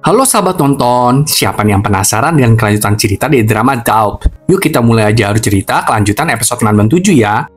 Halo sahabat nonton, siapa nih yang penasaran dengan kelanjutan cerita di drama Doubt? Yuk kita mulai aja harus cerita kelanjutan episode 6 dan 7 ya.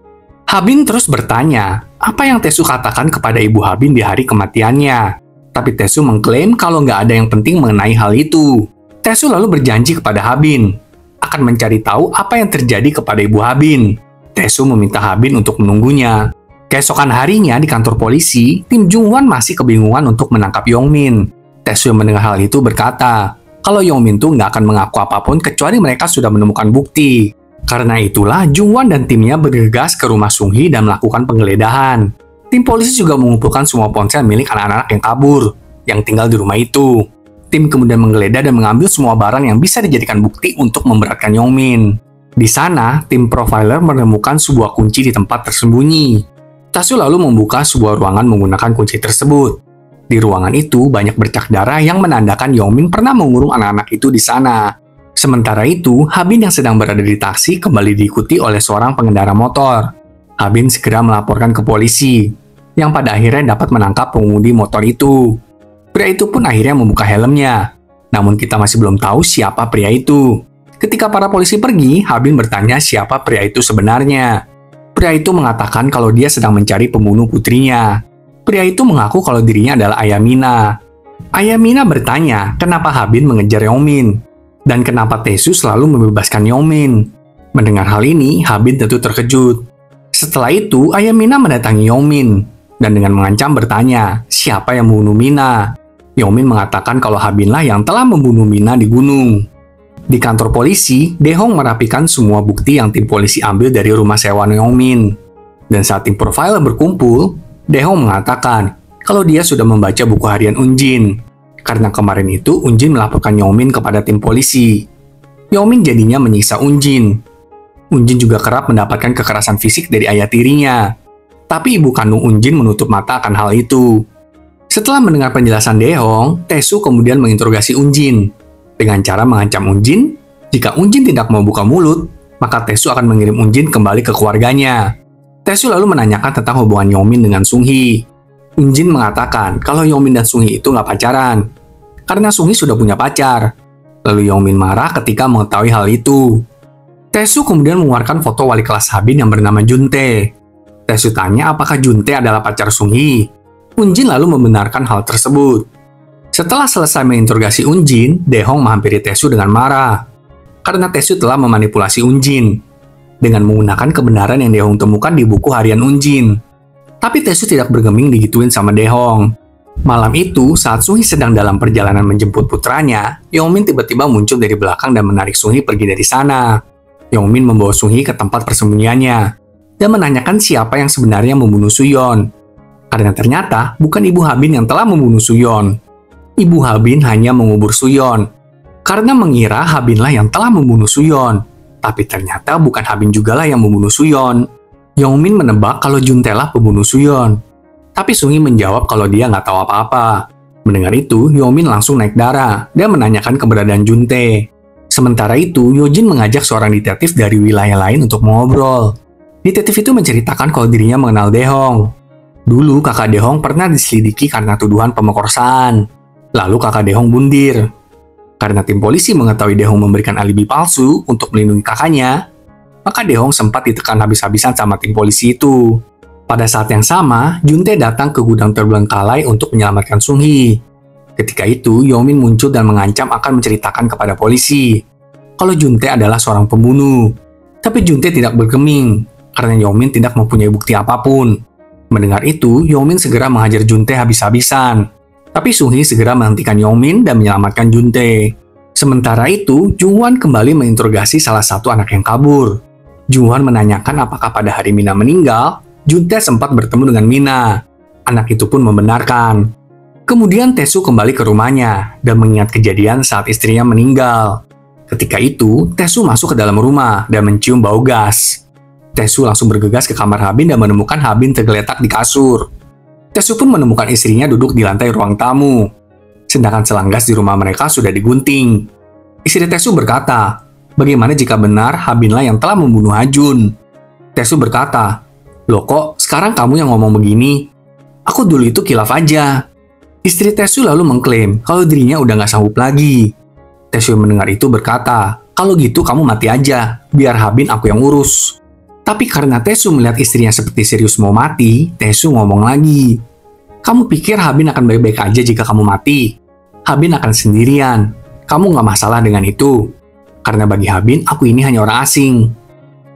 Habin terus bertanya, apa yang Tesu katakan kepada ibu Habin di hari kematiannya? Tapi Tesu mengklaim kalau nggak ada yang penting mengenai hal itu. Tesu lalu berjanji kepada Habin, akan mencari tahu apa yang terjadi kepada ibu Habin. Tesu meminta Habin untuk menunggunya. Keesokan harinya di kantor polisi, tim Jungwon masih kebingungan untuk menangkap Yongmin. Tesu yang mendengar hal itu berkata, kalau Yongmin tuh nggak akan mengaku apapun kecuali mereka sudah menemukan bukti. Karena itulah Jungwon dan timnya bergegas ke rumah Sung-hee dan melakukan penggeledahan. Tim polisi juga mengumpulkan semua ponsel milik anak-anak yang kabur, yang tinggal di rumah itu. Tim kemudian menggeledah dan mengambil semua barang yang bisa dijadikan bukti untuk memberatkan Yongmin. Di sana, tim profiler menemukan sebuah kunci di tempat tersembunyi. Tesu lalu membuka sebuah ruangan menggunakan kunci tersebut. Di ruangan itu banyak bercak darah yang menandakan Yongmin pernah mengurung anak-anak itu di sana. Sementara itu, Habin yang sedang berada di taksi kembali diikuti oleh seorang pengendara motor. Habin segera melaporkan ke polisi, yang pada akhirnya dapat menangkap pengemudi motor itu. Pria itu pun akhirnya membuka helmnya. Namun kita masih belum tahu siapa pria itu. Ketika para polisi pergi, Habin bertanya siapa pria itu sebenarnya. Pria itu mengatakan kalau dia sedang mencari pembunuh putrinya. Pria itu mengaku kalau dirinya adalah Ayah Mina. Ayah Mina bertanya kenapa Habin mengejar Yongmin, dan kenapa Tesu selalu membebaskan Yongmin. Mendengar hal ini, Habin tentu terkejut. Setelah itu, Ayah Mina mendatangi Yongmin, dan dengan mengancam bertanya, siapa yang membunuh Mina? Yongmin mengatakan kalau Habinlah yang telah membunuh Mina di gunung. Di kantor polisi, Dehong merapikan semua bukti yang tim polisi ambil dari rumah sewa Yongmin. Dan saat tim profiler berkumpul, Dehong mengatakan kalau dia sudah membaca buku harian Unjin. Karena kemarin itu Unjin melaporkan Yongmin kepada tim polisi. Yongmin jadinya menyiksa Unjin. Unjin juga kerap mendapatkan kekerasan fisik dari ayah tirinya. Tapi ibu kandung Unjin menutup mata akan hal itu. Setelah mendengar penjelasan Dehong, Tesu kemudian menginterogasi Unjin. Dengan cara mengancam Unjin, jika Unjin tidak mau buka mulut, maka Tesu akan mengirim Unjin kembali ke keluarganya. Tesu lalu menanyakan tentang hubungan Yongmin dengan Sung-hee. Unjin mengatakan kalau Yongmin dan Sung-hee itu nggak pacaran, karena Sung-hee sudah punya pacar. Lalu Yongmin marah ketika mengetahui hal itu. Tesu kemudian mengeluarkan foto wali kelas Habin yang bernama Juntae. Tesu tanya apakah Juntae adalah pacar Sung-hee. Unjin lalu membenarkan hal tersebut. Setelah selesai menginterogasi Unjin, Dehong menghampiri Tesu dengan marah. Karena Tesu telah memanipulasi Unjin dengan menggunakan kebenaran yang Dehong temukan di buku harian Unjin. Tapi Tesu tidak bergeming digituin sama Dehong. Malam itu, saat Sung-hee sedang dalam perjalanan menjemput putranya, Yongmin tiba-tiba muncul dari belakang dan menarik Sung-hee pergi dari sana. Yongmin membawa Sung-hee ke tempat persembunyiannya dan menanyakan siapa yang sebenarnya membunuh Suyeon. Karena ternyata bukan ibu Habin yang telah membunuh Suyeon. Ibu Habin hanya mengubur Suyeon karena mengira Habinlah yang telah membunuh Suyeon. Tapi ternyata bukan Habin jugalah yang membunuh Suyeon. Yongmin menebak kalau Juntae lah pembunuh Suyeon. Tapi Sung-hee menjawab kalau dia nggak tahu apa-apa. Mendengar itu, Yongmin langsung naik darah dan menanyakan keberadaan Juntae. Sementara itu, Yojin mengajak seorang detektif dari wilayah lain untuk mengobrol. Detektif itu menceritakan kalau dirinya mengenal Dehong. Dulu kakak Dehong pernah diselidiki karena tuduhan pemerkosaan. Lalu kakak Dehong bundir. Karena tim polisi mengetahui Dehong memberikan alibi palsu untuk melindungi kakaknya, maka Dehong sempat ditekan habis-habisan sama tim polisi itu. Pada saat yang sama, Juntae datang ke gudang terbengkalai untuk menyelamatkan Sung-hee. Ketika itu, Yongmin muncul dan mengancam akan menceritakan kepada polisi kalau Juntae adalah seorang pembunuh. Tapi Juntae tidak bergeming, karena Yongmin tidak mempunyai bukti apapun. Mendengar itu, Yongmin segera menghajar Juntae habis-habisan. Tapi Sung-hee segera menghentikan Yongmin dan menyelamatkan Juntae. Sementara itu, Jungwon kembali menginterogasi salah satu anak yang kabur. Jungwon menanyakan apakah pada hari Mina meninggal, Juntae sempat bertemu dengan Mina. Anak itu pun membenarkan. Kemudian Tesu kembali ke rumahnya dan mengingat kejadian saat istrinya meninggal. Ketika itu, Tesu masuk ke dalam rumah dan mencium bau gas. Tesu langsung bergegas ke kamar Habin dan menemukan Habin tergeletak di kasur. Tesu pun menemukan istrinya duduk di lantai ruang tamu. Sedangkan selang gas di rumah mereka sudah digunting. Istri Tesu berkata, bagaimana jika benar Habinlah yang telah membunuh Hajun? Tesu berkata, loh kok sekarang kamu yang ngomong begini? Aku dulu itu kilaf aja. Istri Tae-soo lalu mengklaim kalau dirinya udah nggak sanggup lagi. Tae-soo mendengar itu berkata, "Kalau gitu kamu mati aja, biar Ha-bin aku yang urus." Tapi karena Tae-soo melihat istrinya seperti serius mau mati, Tae-soo ngomong lagi, "Kamu pikir Ha-bin akan baik-baik aja jika kamu mati? Ha-bin akan sendirian. Kamu nggak masalah dengan itu. Karena bagi Ha-bin, aku ini hanya orang asing."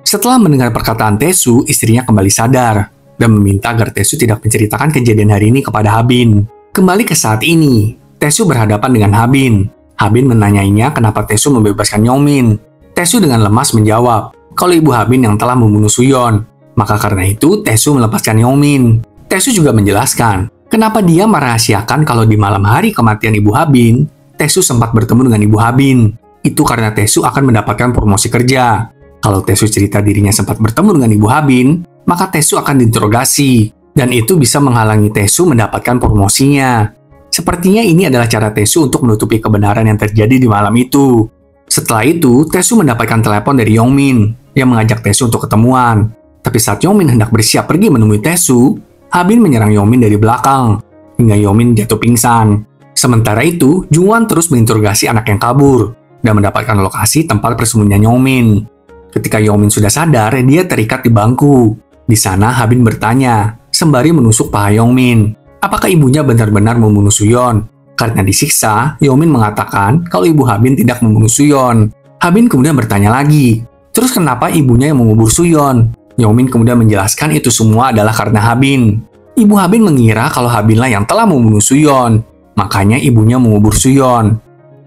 Setelah mendengar perkataan Tae-soo, istrinya kembali sadar dan meminta agar Tae-soo tidak menceritakan kejadian hari ini kepada Ha-bin. Kembali ke saat ini, Tae-soo berhadapan dengan Ha-bin. Ha-bin menanyainya kenapa Tae-soo membebaskan Yeong-min. Tae-soo dengan lemas menjawab kalau ibu Ha-bin yang telah membunuh Soo-yeon. Maka karena itu, Tae-soo melepaskan Yeong-min. Tae-soo juga menjelaskan kenapa dia merahasiakan kalau di malam hari kematian ibu Ha-bin, Tae-soo sempat bertemu dengan ibu Ha-bin. Itu karena Tae-soo akan mendapatkan promosi kerja. Kalau Tae-soo cerita dirinya sempat bertemu dengan ibu Ha-bin, maka Tae-soo akan diinterogasi. Dan itu bisa menghalangi Tae-soo mendapatkan promosinya. Sepertinya ini adalah cara Tae-soo untuk menutupi kebenaran yang terjadi di malam itu. Setelah itu, Tae-soo mendapatkan telepon dari Yeong-min yang mengajak Tae-soo untuk ketemuan. Tapi saat Yeong-min hendak bersiap pergi menemui Tae-soo, Ha-bin menyerang Yeong-min dari belakang, hingga Yeong-min jatuh pingsan. Sementara itu, Jung-wan terus menginterogasi anak yang kabur dan mendapatkan lokasi tempat persembunyian Yeong-min. Ketika Yeong-min sudah sadar, dia terikat di bangku. Di sana, Ha-bin bertanya, sembari menusuk paha Yeong-min, apakah ibunya benar-benar membunuh Soo-yeon? Karena disiksa, Yeong-min mengatakan kalau ibu Ha-bin tidak membunuh Soo-yeon. Ha-bin kemudian bertanya lagi, terus kenapa ibunya yang mengubur Soo-yeon? Yeong-min kemudian menjelaskan itu semua adalah karena Ha-bin. Ibu Ha-bin mengira kalau Ha-bin lah yang telah membunuh Soo-yeon, makanya ibunya mengubur Soo-yeon.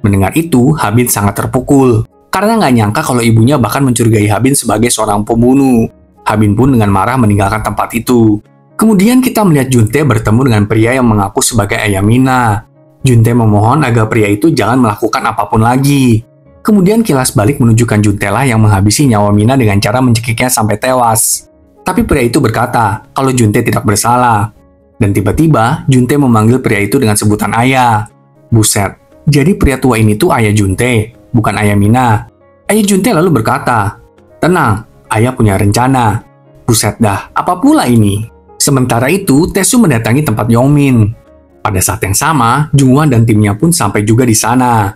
Mendengar itu, Ha-bin sangat terpukul, karena nggak nyangka kalau ibunya bahkan mencurigai Ha-bin sebagai seorang pembunuh. Ha-bin pun dengan marah meninggalkan tempat itu. Kemudian kita melihat Jun-tae bertemu dengan pria yang mengaku sebagai ayah Mina. Jun-tae memohon agar pria itu jangan melakukan apapun lagi. Kemudian kilas balik menunjukkan Jun-tae lah yang menghabisi nyawa Mina dengan cara mencekiknya sampai tewas. Tapi pria itu berkata kalau Jun-tae tidak bersalah. Dan tiba-tiba Jun-tae memanggil pria itu dengan sebutan ayah. Buset, jadi pria tua ini tuh ayah Jun-tae, bukan ayah Mina. Ayah Jun-tae lalu berkata, "Tenang, ayah punya rencana." Buset dah, apa pula ini? Sementara itu, Tae-soo mendatangi tempat Yeong-min. Pada saat yang sama, Jung-wan dan timnya pun sampai juga di sana.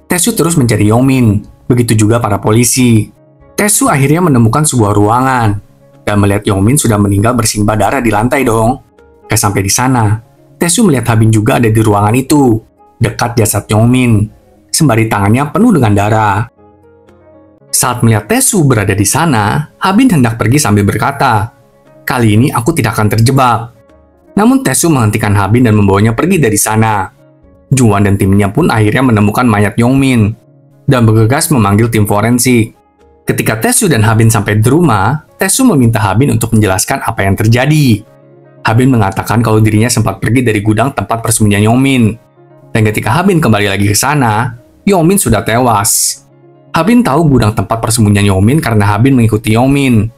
Tae-soo terus mencari Yeong-min, begitu juga para polisi. Tae-soo akhirnya menemukan sebuah ruangan, dan melihat Yeong-min sudah meninggal bersimbah darah di lantai dong. Gak sampai di sana, Tae-soo melihat Ha-bin juga ada di ruangan itu, dekat jasad Yeong-min, sembari tangannya penuh dengan darah. Saat melihat Tae-soo berada di sana, Ha-bin hendak pergi sambil berkata, "Kali ini aku tidak akan terjebak." Namun Tae-soo menghentikan Ha-bin dan membawanya pergi dari sana. Jung-wan dan timnya pun akhirnya menemukan mayat Yeong-min dan bergegas memanggil tim forensik. Ketika Tae-soo dan Ha-bin sampai di rumah, Tae-soo meminta Ha-bin untuk menjelaskan apa yang terjadi. Ha-bin mengatakan kalau dirinya sempat pergi dari gudang tempat persembunyian Yeong-min. Dan ketika Ha-bin kembali lagi ke sana, Yeong-min sudah tewas. Ha-bin tahu gudang tempat persembunyian Yeong-min karena Ha-bin mengikuti Yeong-min.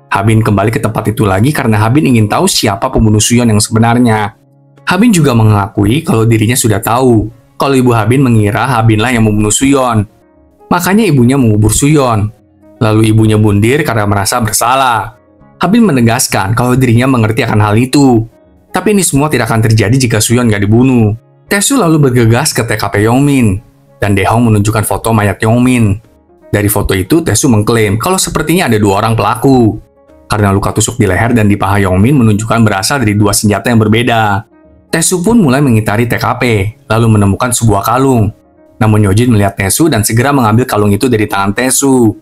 Ha-bin kembali ke tempat itu lagi karena Ha-bin ingin tahu siapa pembunuh Soo-yeon yang sebenarnya. Ha-bin juga mengakui kalau dirinya sudah tahu kalau ibu Ha-bin mengira Ha-bin lah yang membunuh Soo-yeon. Makanya ibunya mengubur Soo-yeon. Lalu ibunya bundir karena merasa bersalah. Ha-bin menegaskan kalau dirinya mengerti akan hal itu. Tapi ini semua tidak akan terjadi jika Soo-yeon nggak dibunuh. Tae-soo lalu bergegas ke TKP Yeong-min, dan Dae-hong menunjukkan foto mayat Yeong-min. Dari foto itu, Tae-soo mengklaim kalau sepertinya ada 2 orang pelaku. Karena luka tusuk di leher dan di paha Yeong-min menunjukkan berasal dari 2 senjata yang berbeda. Tae-soo pun mulai mengitari TKP, lalu menemukan sebuah kalung. Namun Yojin melihat Tae-soo dan segera mengambil kalung itu dari tangan Tae-soo.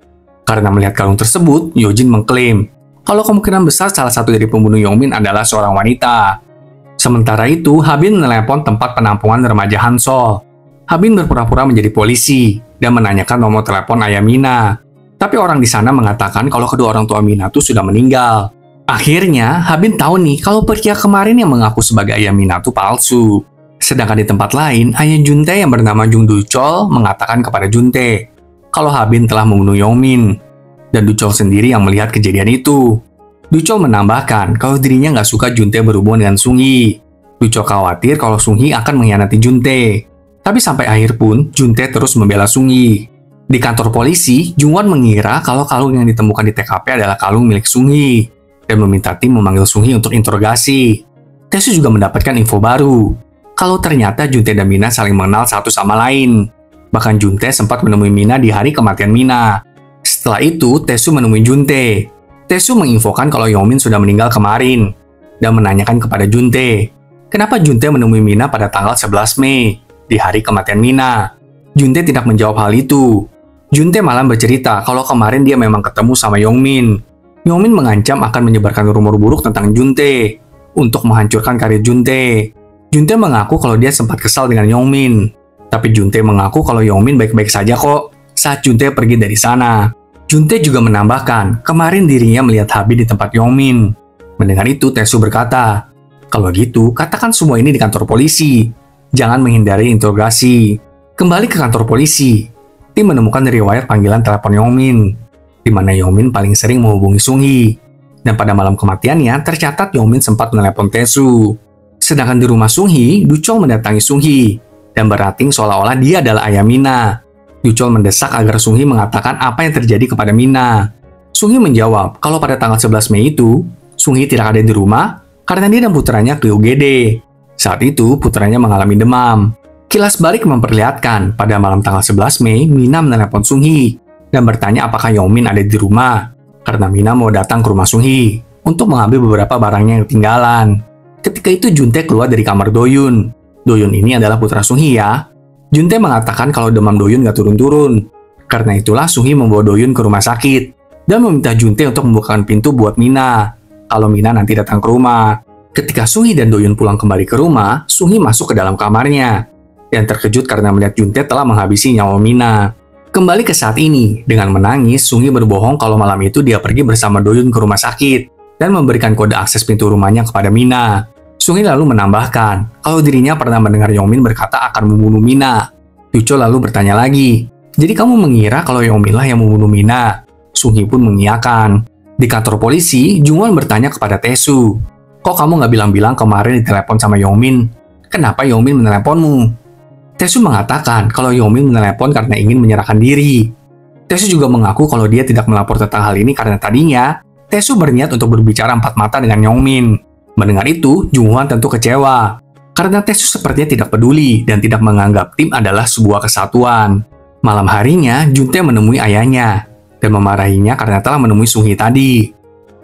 Karena melihat kalung tersebut, Yojin mengklaim kalau kemungkinan besar salah satu dari pembunuh Yeong-min adalah seorang wanita. Sementara itu, Ha-bin menelepon tempat penampungan remaja Hansol. Ha-bin berpura-pura menjadi polisi dan menanyakan nomor telepon ayah Mina. Tapi orang di sana mengatakan kalau kedua orang tua Mina tuh sudah meninggal. Akhirnya, Ha-bin tahu nih kalau pria kemarin yang mengaku sebagai ayah Mina tuh palsu. Sedangkan di tempat lain, ayah Jun-tae yang bernama Jung Du-chol mengatakan kepada Jun-tae kalau Ha-bin telah membunuh Yeong-min. Dan Du-chol sendiri yang melihat kejadian itu. Du-chol menambahkan kalau dirinya nggak suka Jun-tae berhubungan dengan Sung-hee. Du-chol khawatir kalau Sung-hee akan mengkhianati Jun-tae. Tapi sampai akhir pun, Jun-tae terus membela Sung-hee. Di kantor polisi, Jung-wan mengira kalau kalung yang ditemukan di TKP adalah kalung milik Sung-hee dan meminta tim memanggil Sung-hee untuk interogasi. Tae-soo juga mendapatkan info baru. kalau ternyata Juntae dan Mina saling mengenal satu sama lain. Bahkan Juntae sempat menemui Mina di hari kematian Mina. Setelah itu, Tae-soo menemui Juntae. Tae-soo menginfokan kalau Yongmin sudah meninggal kemarin dan menanyakan kepada Juntae, kenapa Juntae menemui Mina pada tanggal 11 Mei, di hari kematian Mina. Juntae tidak menjawab hal itu. Juntae malah bercerita kalau kemarin dia memang ketemu sama Yongmin. Yongmin mengancam akan menyebarkan rumor buruk tentang Juntae untuk menghancurkan karir Juntae. Juntae mengaku kalau dia sempat kesal dengan Yongmin. Tapi Juntae mengaku kalau Yongmin baik-baik saja kok saat Juntae pergi dari sana. Juntae juga menambahkan, kemarin dirinya melihat Habin di tempat Yongmin. Mendengar itu, Tae-soo berkata, kalau gitu, katakan semua ini di kantor polisi. Jangan menghindari interogasi. Kembali ke kantor polisi. Tim menemukan riwayat panggilan telepon Yongmin, di mana Yongmin paling sering menghubungi Sung-hee. Dan pada malam kematiannya, tercatat Yongmin sempat menelepon Tae-soo. Sedangkan di rumah Sung-hee, Du-chol mendatangi Sung-hee dan berating seolah-olah dia adalah ayah Mina. Du-chol mendesak agar Sung-hee mengatakan apa yang terjadi kepada Mina. Sung-hee menjawab kalau pada tanggal 11 Mei itu, Sung-hee tidak ada di rumah karena dia dan putranya ke UGD. Saat itu, putranya mengalami demam. Kilas balik memperlihatkan pada malam tanggal 11 Mei, Mina menelepon Sung-hee dan bertanya apakah Yongmin ada di rumah. Karena Mina mau datang ke rumah Sung-hee untuk mengambil beberapa barangnya yang ketinggalan. Ketika itu Juntae keluar dari kamar Doyun. Doyun ini adalah putra Sung-hee ya. Juntae mengatakan kalau demam Doyun gak turun-turun. Karena itulah Sung-hee membawa Doyun ke rumah sakit dan meminta Juntae untuk membukakan pintu buat Mina kalau Mina nanti datang ke rumah. Ketika Sung-hee dan Doyun pulang kembali ke rumah, Sung-hee masuk ke dalam kamarnya dan terkejut karena melihat Juntae telah menghabisi nyawa Mina. Kembali ke saat ini, dengan menangis, Sung-hee berbohong kalau malam itu dia pergi bersama Doyun ke rumah sakit dan memberikan kode akses pintu rumahnya kepada Mina. Sung-hee lalu menambahkan kalau dirinya pernah mendengar Yongmin berkata akan membunuh Mina. Du-chol lalu bertanya lagi, jadi kamu mengira kalau Yongmin lah yang membunuh Mina? Sung-hee pun mengiyakan. Di kantor polisi, Jung-won bertanya kepada Tae-soo, kok kamu nggak bilang-bilang kemarin ditelepon sama Yongmin? Kenapa Yongmin meneleponmu? Tae-soo mengatakan kalau Yongmin menelepon karena ingin menyerahkan diri. Tae-soo juga mengaku kalau dia tidak melapor tentang hal ini karena tadinya Tae-soo berniat untuk berbicara empat mata dengan Yongmin. Mendengar itu, Jung-won tentu kecewa. Karena Tae-soo sepertinya tidak peduli dan tidak menganggap tim adalah sebuah kesatuan. Malam harinya, Juntae menemui ayahnya dan memarahinya karena telah menemui Sung-hee tadi.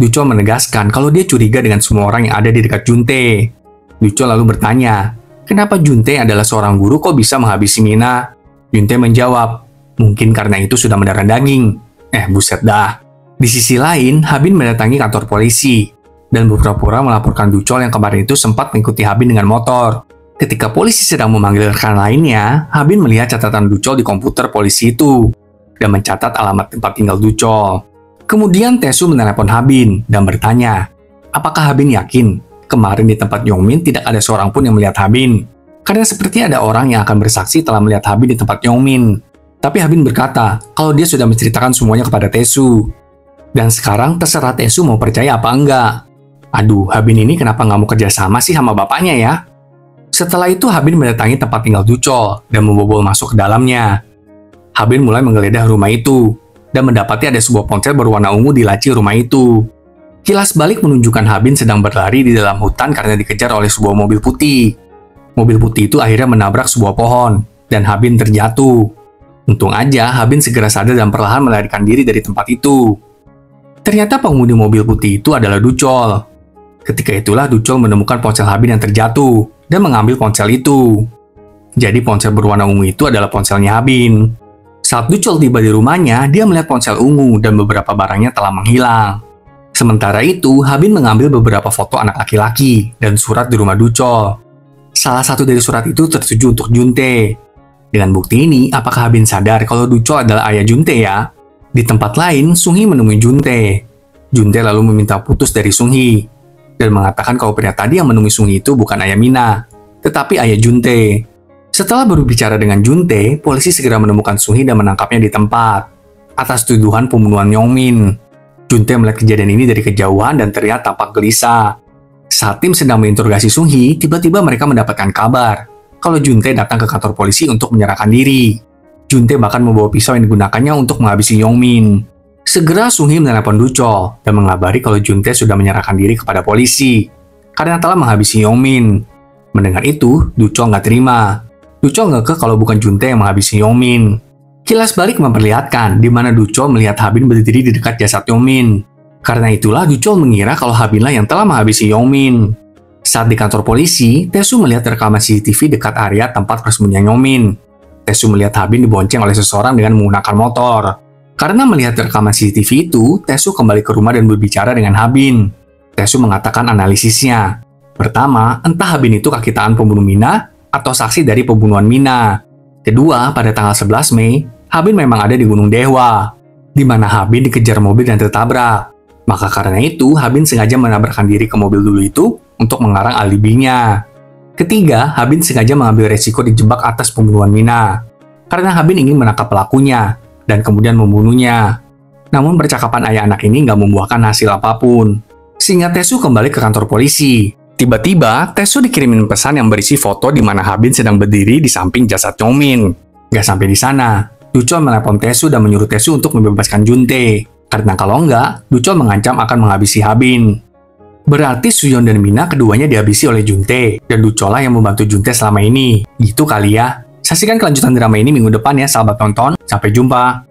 Du-chol menegaskan kalau dia curiga dengan semua orang yang ada di dekat Juntae. Du-chol lalu bertanya, kenapa Juntae adalah seorang guru kok bisa menghabisi Mina? Juntae menjawab, mungkin karena itu sudah mendarah daging. Buset dah. Di sisi lain, Habin mendatangi kantor polisi dan berpura-pura melaporkan Du-chol yang kemarin itu sempat mengikuti Habin dengan motor. Ketika polisi sedang memanggil rekan lainnya, Habin melihat catatan Du-chol di komputer polisi itu dan mencatat alamat tempat tinggal Du-chol. Kemudian Tae-soo menelepon Habin dan bertanya, apakah Habin yakin kemarin di tempat Yongmin tidak ada seorang pun yang melihat Habin? Karena seperti ada orang yang akan bersaksi telah melihat Habin di tempat Yongmin. Tapi Habin berkata kalau dia sudah menceritakan semuanya kepada Tae-soo. Dan sekarang terserah Tae-soo mau percaya apa enggak. Aduh, Habin ini kenapa nggak mau kerja sama sih sama bapaknya ya? Setelah itu Habin mendatangi tempat tinggal Du-chol dan membobol masuk ke dalamnya. Habin mulai menggeledah rumah itu dan mendapati ada sebuah ponsel berwarna ungu di laci rumah itu. Kilas balik menunjukkan Habin sedang berlari di dalam hutan karena dikejar oleh sebuah mobil putih. Mobil putih itu akhirnya menabrak sebuah pohon dan Habin terjatuh. Untung aja Habin segera sadar dan perlahan melarikan diri dari tempat itu. Ternyata pengemudi mobil putih itu adalah Du-chol. Ketika itulah Du-chol menemukan ponsel Habin yang terjatuh dan mengambil ponsel itu. Jadi ponsel berwarna ungu itu adalah ponselnya Habin. Saat Du-chol tiba di rumahnya, dia melihat ponsel ungu dan beberapa barangnya telah menghilang. Sementara itu, Habin mengambil beberapa foto anak laki-laki dan surat di rumah Du-chol. Salah satu dari surat itu tertuju untuk Juntae. Dengan bukti ini, apakah Habin sadar kalau Du-chol adalah ayah Juntae ya? Di tempat lain, Sung-hee menemui Juntae. Juntae lalu meminta putus dari Sung-hee dan mengatakan kalau pria tadi yang menemui Sung-hee itu bukan ayah Mina, tetapi ayah Juntae. Setelah berbicara dengan Juntae, polisi segera menemukan Sung-hee dan menangkapnya di tempat atas tuduhan pembunuhan Yongmin. Juntae melihat kejadian ini dari kejauhan dan terlihat tampak gelisah. Saat tim sedang menginterogasi Sung-hee, tiba-tiba mereka mendapatkan kabar kalau Juntae datang ke kantor polisi untuk menyerahkan diri. Juntae bahkan membawa pisau yang digunakannya untuk menghabisi Yongmin. Segera Sung-hee menelepon Du-chol dan mengabari kalau Juntae sudah menyerahkan diri kepada polisi karena telah menghabisi Yongmin. Mendengar itu, Duchol nggak terima. Duchol ngekeh kalau bukan Juntae yang menghabisi Yongmin. Kilas balik memperlihatkan di mana Duchol melihat Habin berdiri di dekat jasad Yongmin. Karena itulah Duchol mengira kalau Habinlah yang telah menghabisi Yongmin. Saat di kantor polisi, Tae-soo melihat rekaman CCTV dekat area tempat persembunyian Yongmin. Tae-soo melihat Habin dibonceng oleh seseorang dengan menggunakan motor. Karena melihat rekaman CCTV itu, Tae-soo kembali ke rumah dan berbicara dengan Habin. Tae-soo mengatakan analisisnya. Pertama, entah Habin itu kaki tangan pembunuh Mina atau saksi dari pembunuhan Mina. Kedua, pada tanggal 11 Mei, Habin memang ada di Gunung Dewa, di mana Habin dikejar mobil dan tertabrak. Maka karena itu, Habin sengaja menabrakkan diri ke mobil dulu itu untuk mengarang alibinya. Ketiga, Habin sengaja mengambil resiko dijebak atas pembunuhan Mina, karena Habin ingin menangkap pelakunya dan kemudian membunuhnya. Namun percakapan ayah anak ini nggak membuahkan hasil apapun, sehingga Tae-soo kembali ke kantor polisi. Tiba-tiba, Tae-soo dikirimin pesan yang berisi foto di mana Habin sedang berdiri di samping jasad Yongmin. Gak sampai di sana, Duchol menelepon Tae-soo dan menyuruh Tae-soo untuk membebaskan Juntae. Karena kalau enggak, Duchol mengancam akan menghabisi Habin. Berarti Suyeon dan Mina keduanya dihabisi oleh Juntae, dan Duchol lah yang membantu Juntae selama ini. Gitu kali ya. Saksikan kelanjutan drama ini minggu depan ya, sahabat tonton. Sampai jumpa.